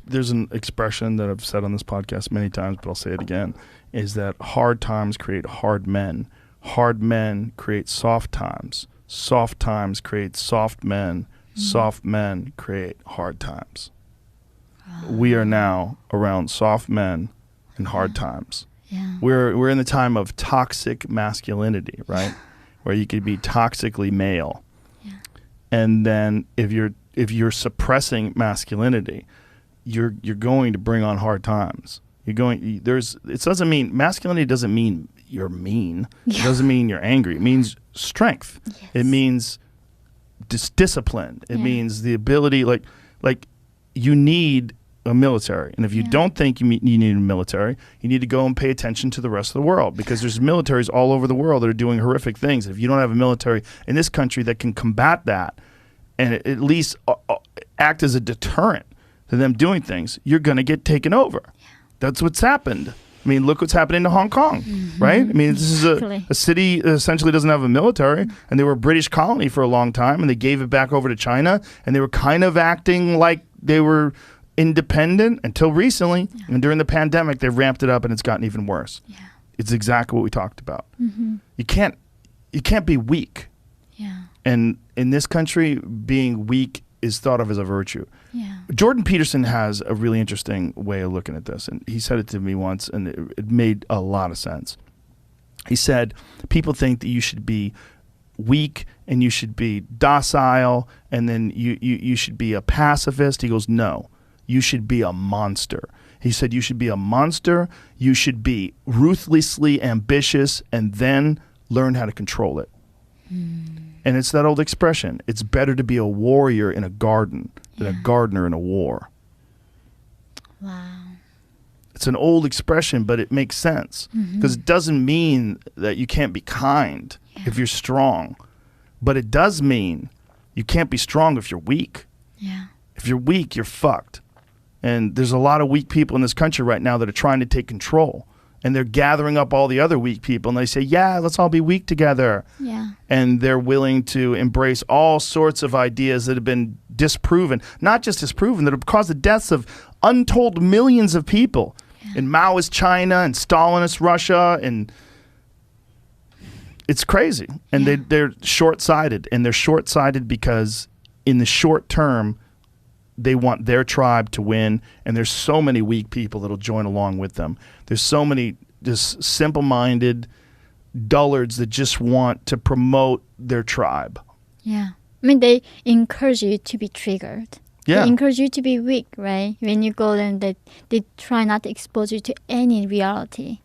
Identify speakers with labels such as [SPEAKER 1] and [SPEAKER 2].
[SPEAKER 1] there's an expression that I've said on this podcast many times, but I'll say it again, is that hard times create hard men. Hard men create soft times. Soft times create soft men. Soft men create hard times. We are now around soft men and hard times.
[SPEAKER 2] Yeah.
[SPEAKER 1] We're in the time of toxic masculinity, right? Where you could be toxically male.
[SPEAKER 2] Yeah.
[SPEAKER 1] And then if you're suppressing masculinity, you're going to bring on hard times. It doesn't mean masculinity doesn't mean you're mean.
[SPEAKER 2] Yeah.
[SPEAKER 1] It doesn't mean you're angry. It means strength.
[SPEAKER 2] Yes.
[SPEAKER 1] It means discipline. It means the ability, like you need a military. And if you don't think you need a military, you need to go and pay attention to the rest of the world, because there's militaries all over the world that are doing horrific things. If you don't have a military in this country that can combat that and at least act as a deterrent to them doing things, you're going to get taken over. Yeah. That's what's happened. I mean, look what's happening to Hong Kong, right? I mean, this is a city that essentially doesn't have a military, and they were a British colony for a long time, and they gave it back over to China, and they were kind of acting like they were independent until recently. Yeah. And during the pandemic, they ramped it up, and it's gotten even worse. Yeah. It's exactly what we talked about. You can't be weak.
[SPEAKER 2] Yeah.
[SPEAKER 1] And in this country, being weak is thought of as a virtue.
[SPEAKER 2] Yeah.
[SPEAKER 1] Jordan Peterson has a really interesting way of looking at this, and he said it to me once, and it made a lot of sense. He said, people think that you should be weak and you should be docile, and then you should be a pacifist. He goes, no, you should be a monster. He said you should be a monster, you should be ruthlessly ambitious, and then learn how to control it. And it's that old expression, it's better to be a warrior in a garden than a gardener in a war.
[SPEAKER 2] Wow.
[SPEAKER 1] It's an old expression, but it makes sense, because it doesn't mean that you can't be kind if you're strong, but it does mean you can't be strong if you're weak.
[SPEAKER 2] Yeah.
[SPEAKER 1] If you're weak, you're fucked. And there's a lot of weak people in this country right now that are trying to take control. And they're gathering up all the other weak people, and they say, yeah, let's all be weak together.
[SPEAKER 2] Yeah.
[SPEAKER 1] And they're willing to embrace all sorts of ideas that have been disproven, not just disproven, that have caused the deaths of untold millions of people in Maoist China and Stalinist Russia. And it's crazy. And they're short-sighted. And they're short-sighted because in the short term, they want their tribe to win, and there's so many weak people that'll join along with them. There's so many just simple-minded dullards that just want to promote their tribe.
[SPEAKER 2] Yeah. I mean, they encourage you to be triggered.
[SPEAKER 1] Yeah.
[SPEAKER 2] They encourage you to be weak, right? When you go there, they try not to expose you to any reality.